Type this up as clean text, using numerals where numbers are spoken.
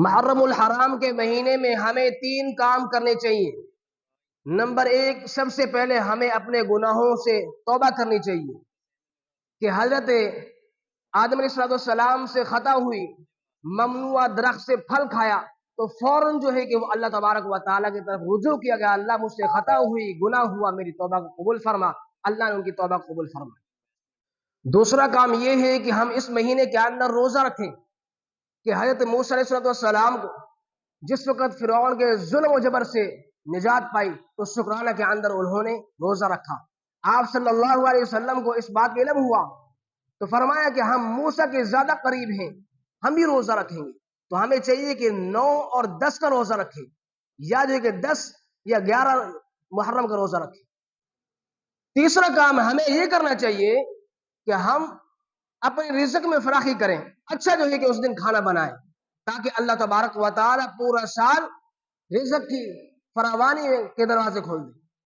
محرم الحرام کے مہینے میں ہمیں 3 کام کرنے چاہیے۔ نمبر 1، سب سے پہلے ہمیں اپنے گناہوں سے توبہ کرنی چاہیے کہ حضرت آدم علیہ السلام سے خطا ہوئی، ممنوع درخت سے پھل کھایا تو فوراً جو ہے کہ وہ اللہ تبارک و تعالیٰ کی طرف رجوع کیا گیا، اللہ مجھ سے خطا ہوئی، گناہ ہوا، میری توبہ کو قبول فرما۔ اللہ نے ان کی توبہ قبول فرمائی۔ دوسرا کام یہ ہے کہ ہم اس مہینے کے اندر روزہ رکھیں کہ حضرت موسیٰ علیہ السلام کو جس وقت فرعون کے ظلم و جبر سے نجات پائی تو شکرانہ کے اندر انہوں نے روزہ رکھا۔ آپ صلی اللہ علیہ وسلم کو اس بات کا علم ہوا تو فرمایا کہ ہم موسیٰ کے زیادہ قریب ہیں، ہم بھی روزہ رکھیں گے۔ تو ہمیں چاہیے کہ 9 اور 10 کا روزہ رکھیں، یا جو ہے کہ 10 یا 11 محرم کا روزہ رکھیں۔ تیسرا کام ہمیں یہ کرنا چاہیے کہ ہم اپنے رزق میں فراخی کریں، اچھا جو ہے کہ اس دن کھانا بنائیں تاکہ اللہ تبارک و تعالی پورا سال رزق کی فراوانی کے دروازے کھول دے۔